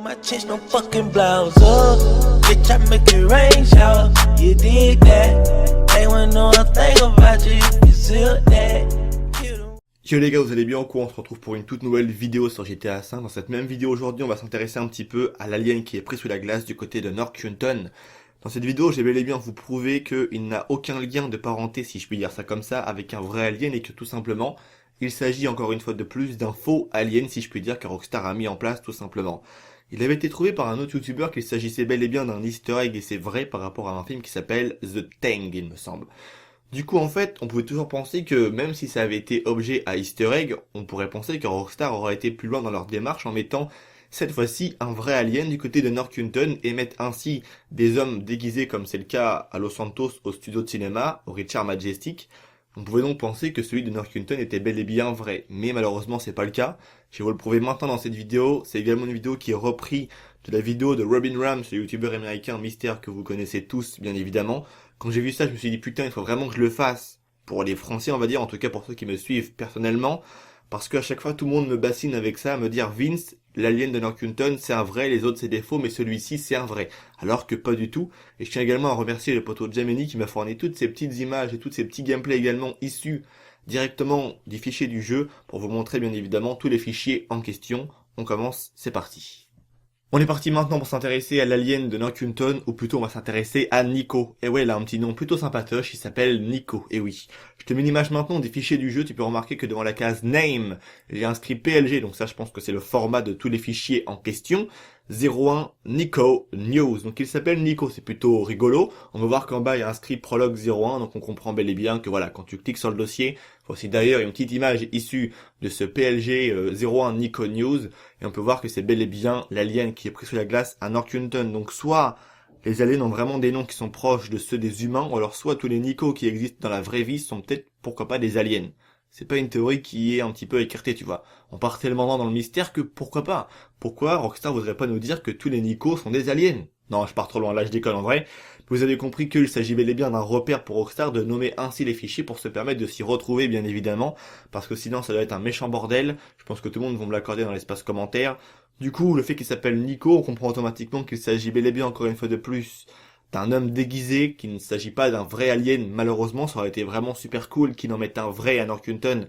My chest no fucking blouse up. Bitch, I make it rain shower. You did that. They wanna know a thing about you. You feel that. Yo les gars, vous allez bien ou quoi? On se retrouve pour une toute nouvelle vidéo sur GTA V. Dans cette même vidéo aujourd'hui, on va s'intéresser un petit peu à l'alien qui est pris sous la glace du côté de Northampton. Dans cette vidéo, j'ai bel et bien vous prouver qu'il n'a aucun lien de parenté, si je puis dire ça comme ça, avec un vrai alien et que tout simplement, il s'agit encore une fois de plus d'un faux alien, si je puis dire, que Rockstar a mis en place tout simplement. Il avait été trouvé par un autre youtubeur qu'il s'agissait bel et bien d'un easter egg et c'est vrai par rapport à un film qui s'appelle The Thing, il me semble. Du coup, en fait, on pouvait toujours penser que même si ça avait été objet à easter egg, on pourrait penser que Rockstar aurait été plus loin dans leur démarche en mettant cette fois-ci un vrai alien du côté de Northampton et mettre ainsi des hommes déguisés comme c'est le cas à Los Santos au studio de cinéma, au Richard Majestic. On pouvait donc penser que celui de Northampton était bel et bien vrai, mais malheureusement c'est pas le cas. Je vais vous le prouver maintenant dans cette vidéo. C'est également une vidéo qui est reprise de la vidéo de Robin Rams, le youtubeur américain mystère que vous connaissez tous bien évidemment. Quand j'ai vu ça, je me suis dit putain, il faut vraiment que je le fasse pour les Français, on va dire, en tout cas pour ceux qui me suivent personnellement, parce qu'à chaque fois tout le monde me bassine avec ça, à me dire Vince, l'alien de Northampton c'est un vrai, les autres c'est des faux, mais celui-ci c'est un vrai, alors que pas du tout. Et je tiens également à remercier le poteau Gemini qui m'a fourni toutes ces petites images et tous ces petits gameplays également issus directement du fichier du jeu pour vous montrer bien évidemment tous les fichiers en question. On commence, c'est parti. On est parti maintenant pour s'intéresser à l'alien de Northampton, ou plutôt on va s'intéresser à Nico. Et ouais, il a un petit nom plutôt sympatoche, il s'appelle Nico, et oui. Je te mets l'image maintenant des fichiers du jeu, tu peux remarquer que devant la case Name, il y a inscrit PLG, donc ça je pense que c'est le format de tous les fichiers en question. 01 Nico News, donc il s'appelle Nico, c'est plutôt rigolo. On va voir qu'en bas il y a inscrit Prologue 01, donc on comprend bel et bien que voilà, quand tu cliques sur le dossier, voici d'ailleurs une petite image issue de ce PLG 01 Nico News, et on peut voir que c'est bel et bien l'alien qui est pris sous la glace à Northampton. Donc soit les aliens ont vraiment des noms qui sont proches de ceux des humains, ou alors soit tous les Nico qui existent dans la vraie vie sont peut-être, pourquoi pas, des aliens. C'est pas une théorie qui est un petit peu écartée, tu vois. On part tellement dans le mystère que pourquoi pas? Pourquoi Rockstar voudrait pas nous dire que tous les Nico sont des aliens? Non, je pars trop loin, là je déconne en vrai. Vous avez compris qu'il s'agit bel et bien d'un repère pour Rockstar de nommer ainsi les fichiers pour se permettre de s'y retrouver bien évidemment, parce que sinon ça doit être un méchant bordel. Je pense que tout le monde va me l'accorder dans l'espace commentaire. Du coup, le fait qu'il s'appelle Nico, on comprend automatiquement qu'il s'agit bel et bien encore une fois de plus d'un homme déguisé, qu'il ne s'agit pas d'un vrai alien. Malheureusement, ça aurait été vraiment super cool qu'il en mette un vrai à Northampton,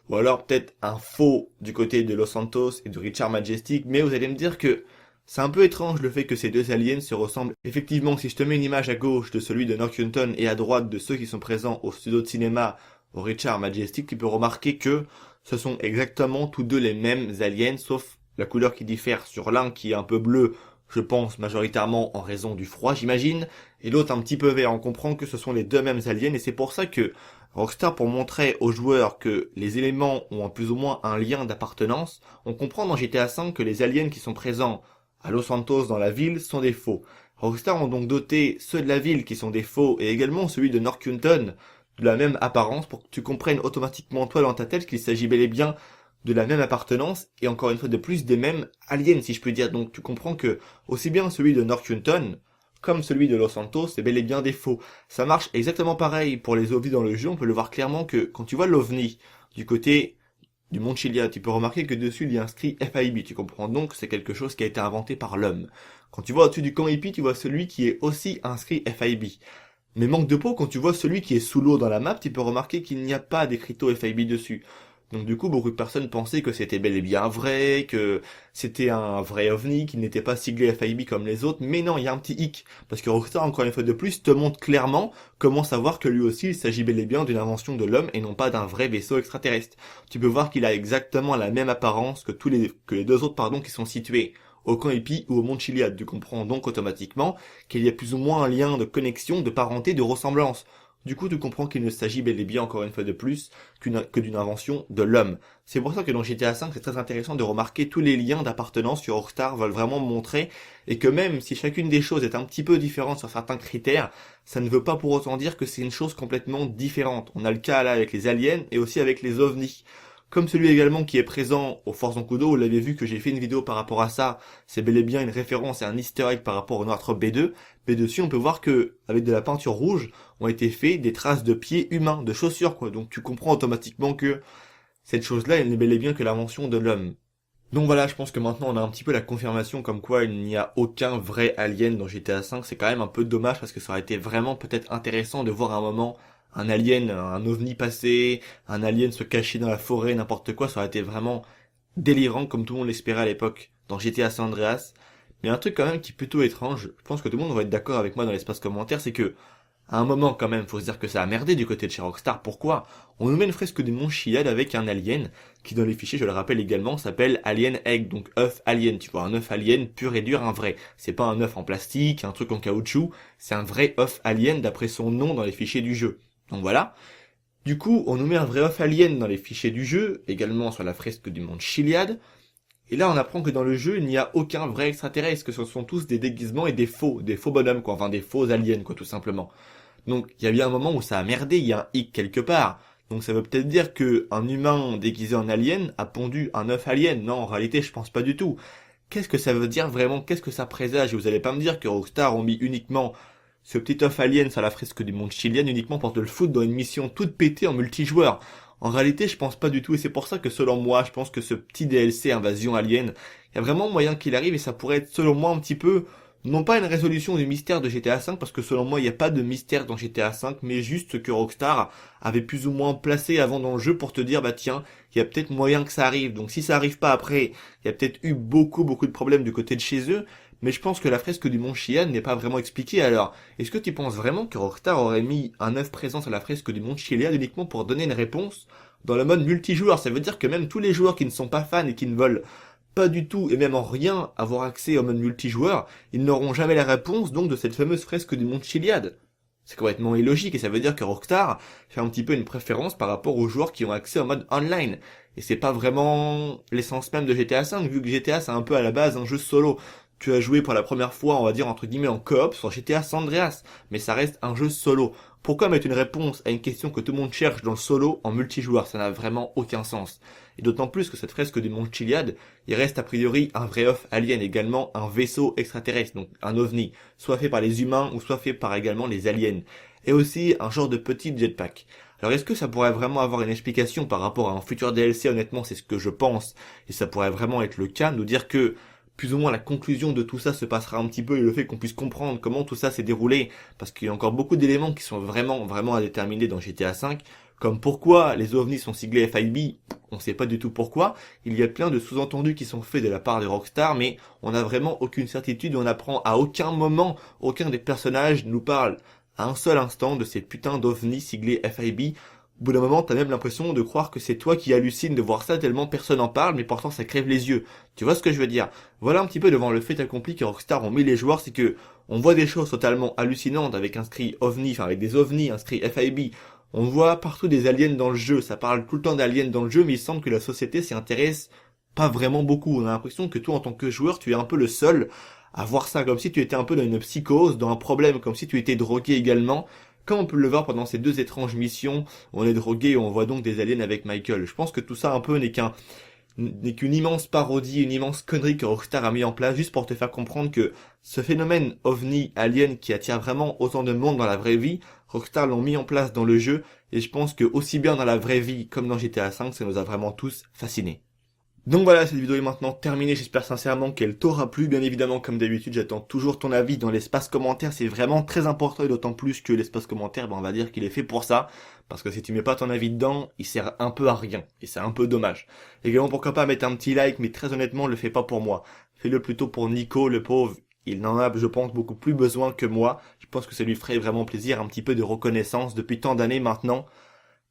ou alors peut-être un faux du côté de Los Santos et de Richard Majestic, mais vous allez me dire que c'est un peu étrange le fait que ces deux aliens se ressemblent. Effectivement, si je te mets une image à gauche de celui de Northampton et à droite de ceux qui sont présents au studio de cinéma au Richard Majestic, tu peux remarquer que ce sont exactement tous deux les mêmes aliens, sauf la couleur qui diffère sur l'un qui est un peu bleu, je pense majoritairement en raison du froid j'imagine, et l'autre un petit peu vert. On comprend que ce sont les deux mêmes aliens et c'est pour ça que Rockstar, pour montrer aux joueurs que les éléments ont plus ou moins un lien d'appartenance, on comprend dans GTA V que les aliens qui sont présents à Los Santos dans la ville sont des faux. Rockstar ont donc doté ceux de la ville qui sont des faux et également celui de Northampton de la même apparence pour que tu comprennes automatiquement toi dans ta tête qu'il s'agit bel et bien de la même appartenance et encore une fois de plus des mêmes aliens si je peux dire. Donc tu comprends que aussi bien celui de Northampton comme celui de Los Santos c'est bel et bien des faux. Ça marche exactement pareil pour les ovnis dans le jeu. On peut le voir clairement que quand tu vois l'ovni du côté du Mont Chiliad, tu peux remarquer que dessus il y a inscrit FIB. Tu comprends donc que c'est quelque chose qui a été inventé par l'homme. Quand tu vois au-dessus du camp hippie, tu vois celui qui est aussi inscrit FIB. Mais manque de peau, quand tu vois celui qui est sous l'eau dans la map, tu peux remarquer qu'il n'y a pas d'écriteau FIB dessus. Donc du coup, beaucoup de personnes pensaient que c'était bel et bien vrai, que c'était un vrai ovni, qu'il n'était pas siglé FIB comme les autres, mais non, il y a un petit hic, parce que Rockstar, encore une fois de plus, te montre clairement comment savoir que lui aussi, il s'agit bel et bien d'une invention de l'homme et non pas d'un vrai vaisseau extraterrestre. Tu peux voir qu'il a exactement la même apparence que les deux autres, qui sont situés au camp hippie ou au Mont Chiliad. Tu comprends donc automatiquement qu'il y a plus ou moins un lien de connexion, de parenté, de ressemblance. Du coup, tu comprends qu'il ne s'agit bel et bien, encore une fois de plus, que d'une invention de l'homme. C'est pour ça que dans GTA V, c'est très intéressant de remarquer tous les liens d'appartenance que Rockstar veulent vraiment montrer, et que même si chacune des choses est un petit peu différente sur certains critères, ça ne veut pas pour autant dire que c'est une chose complètement différente. On a le cas là avec les aliens, et aussi avec les ovnis. Comme celui également qui est présent au Force en Kudo, vous l'avez vu que j'ai fait une vidéo par rapport à ça, c'est bel et bien une référence et un easter egg par rapport au Notre B2, mais dessus on peut voir que, avec de la peinture rouge, ont été faits des traces de pieds humains, de chaussures quoi, donc tu comprends automatiquement que cette chose-là, elle n'est bel et bien que l'invention de l'homme. Donc voilà, je pense que maintenant on a un petit peu la confirmation comme quoi il n'y a aucun vrai alien dans GTA V. C'est quand même un peu dommage parce que ça aurait été vraiment peut-être intéressant de voir à un moment un alien, un ovni passer, un alien se cacher dans la forêt, n'importe quoi. Ça aurait été vraiment délirant comme tout le monde l'espérait à l'époque dans GTA San Andreas. Mais un truc quand même qui est plutôt étrange, je pense que tout le monde va être d'accord avec moi dans l'espace commentaire, c'est que à un moment quand même, faut se dire que ça a merdé du côté de chez Rockstar. Pourquoi? On nous met une fresque du mont Chiliad avec un alien, qui dans les fichiers, je le rappelle également, s'appelle Alien Egg, donc œuf alien. Tu vois, un œuf alien pur et dur, un vrai. C'est pas un œuf en plastique, un truc en caoutchouc, c'est un vrai œuf alien d'après son nom dans les fichiers du jeu. Donc voilà. Du coup, on nous met un vrai œuf alien dans les fichiers du jeu, également sur la fresque du mont Chiliad. Et là, on apprend que dans le jeu, il n'y a aucun vrai extraterrestre, que ce sont tous des déguisements et des faux bonhommes, quoi. Enfin, des faux aliens, quoi, tout simplement. Donc il y a bien un moment où ça a merdé, il y a un hic quelque part. Donc ça veut peut-être dire que un humain déguisé en alien a pondu un œuf alien. Non, en réalité, je pense pas du tout. Qu'est-ce que ça veut dire vraiment? Qu'est-ce que ça présage? Et vous allez pas me dire que Rockstar ont mis uniquement ce petit œuf alien sur la fresque du monde chilien uniquement pour te le foutre dans une mission toute pétée en multijoueur. En réalité, je pense pas du tout, et c'est pour ça que selon moi, je pense que ce petit DLC Invasion Alien, il y a vraiment moyen qu'il arrive, et ça pourrait être selon moi un petit peu non pas une résolution du mystère de GTA V, parce que selon moi il n'y a pas de mystère dans GTA V, mais juste que Rockstar avait plus ou moins placé avant dans le jeu pour te dire bah tiens, il y a peut-être moyen que ça arrive. Donc si ça arrive pas après, il y a peut-être eu beaucoup de problèmes du côté de chez eux, mais je pense que la fresque du mont Chiliad n'est pas vraiment expliquée. Alors, est-ce que tu penses vraiment que Rockstar aurait mis un œuf présent sur la fresque du mont Chiliad uniquement pour donner une réponse dans le mode multijoueur? Ça veut dire que même tous les joueurs qui ne sont pas fans et qui ne veulent pas du tout, et même en rien, avoir accès au mode multijoueur, ils n'auront jamais la réponse donc de cette fameuse fresque du mont Chiliad. C'est complètement illogique, et ça veut dire que Rockstar fait un petit peu une préférence par rapport aux joueurs qui ont accès au mode online. Et c'est pas vraiment l'essence même de GTA V, vu que GTA c'est un peu à la base un jeu solo. Tu as joué pour la première fois, on va dire entre guillemets en coop sur GTA San Andreas, mais ça reste un jeu solo. Pourquoi mettre une réponse à une question que tout le monde cherche dans le solo en multijoueur? Ça n'a vraiment aucun sens. Et d'autant plus que cette fresque du mont Chiliad, il reste a priori un vrai œuf alien, également un vaisseau extraterrestre, donc un ovni, soit fait par les humains ou soit fait par également les aliens. Et aussi un genre de petit jetpack. Alors est-ce que ça pourrait vraiment avoir une explication par rapport à un futur DLC? Honnêtement, c'est ce que je pense, et ça pourrait vraiment être le cas, nous dire que plus ou moins la conclusion de tout ça se passera un petit peu, et le fait qu'on puisse comprendre comment tout ça s'est déroulé, parce qu'il y a encore beaucoup d'éléments qui sont vraiment à déterminer dans GTA V, comme pourquoi les ovnis sont siglés FIB, on sait pas du tout pourquoi. Il y a plein de sous-entendus qui sont faits de la part de Rockstar, mais on n'a vraiment aucune certitude, on apprend à aucun moment, aucun des personnages nous parle à un seul instant de ces putains d'ovnis siglés FIB. Au bout d'un moment, t'as même l'impression de croire que c'est toi qui hallucines de voir ça tellement personne en parle, mais pourtant ça crève les yeux. Tu vois ce que je veux dire? Voilà un petit peu devant le fait accompli que Rockstar ont mis les joueurs, c'est que on voit des choses totalement hallucinantes avec inscrit OVNI, enfin avec des ovnis inscrits FIB. On voit partout des aliens dans le jeu, ça parle tout le temps d'aliens dans le jeu, mais il semble que la société s'y intéresse pas vraiment beaucoup. On a l'impression que toi en tant que joueur, tu es un peu le seul à voir ça, comme si tu étais un peu dans une psychose, dans un problème, comme si tu étais drogué également. Comme on peut le voir pendant ces deux étranges missions, où on est drogué et on voit donc des aliens avec Michael. Je pense que tout ça un peu n'est qu'une immense parodie, une immense connerie que Rockstar a mis en place juste pour te faire comprendre que ce phénomène ovni alien qui attire vraiment autant de monde dans la vraie vie, Rockstar l'ont mis en place dans le jeu, et je pense que aussi bien dans la vraie vie comme dans GTA V, ça nous a vraiment tous fascinés. Donc voilà, cette vidéo est maintenant terminée, j'espère sincèrement qu'elle t'aura plu. Bien évidemment, comme d'habitude, j'attends toujours ton avis dans l'espace commentaire, c'est vraiment très important, et d'autant plus que l'espace commentaire, on va dire qu'il est fait pour ça, parce que si tu mets pas ton avis dedans, il sert un peu à rien, et c'est un peu dommage. Également, pourquoi pas mettre un petit like, mais très honnêtement, le fais pas pour moi. Fais-le plutôt pour Nico, le pauvre, il n'en a, je pense, beaucoup plus besoin que moi. Je pense que ça lui ferait vraiment plaisir, un petit peu de reconnaissance depuis tant d'années maintenant,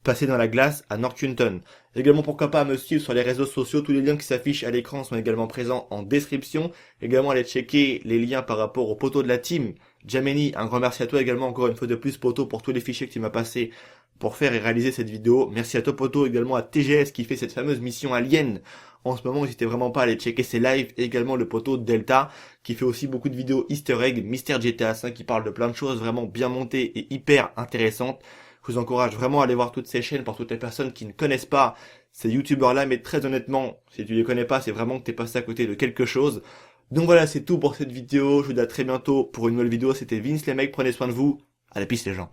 passer dans la glace à Northampton. Également, pourquoi pas me suivre sur les réseaux sociaux, tous les liens qui s'affichent à l'écran sont également présents en description. Également, allez checker les liens par rapport aux poteaux de la team. Jameni, un grand merci à toi également, encore une fois de plus, Poto, pour tous les fichiers que tu m'as passés pour faire et réaliser cette vidéo. Merci à toi, Poto, également à TGS qui fait cette fameuse mission alien. En ce moment, n'hésitez vraiment pas à aller checker ses lives, et également le Poto Delta, qui fait aussi beaucoup de vidéos easter egg, Mystère GTA V, qui parle de plein de choses vraiment bien montées et hyper intéressantes. Je vous encourage vraiment à aller voir toutes ces chaînes pour toutes les personnes qui ne connaissent pas ces youtubeurs-là, mais très honnêtement, si tu les connais pas, c'est vraiment que t'es passé à côté de quelque chose. Donc voilà, c'est tout pour cette vidéo, je vous dis à très bientôt pour une nouvelle vidéo, c'était Vince les mecs, prenez soin de vous, à la piste les gens.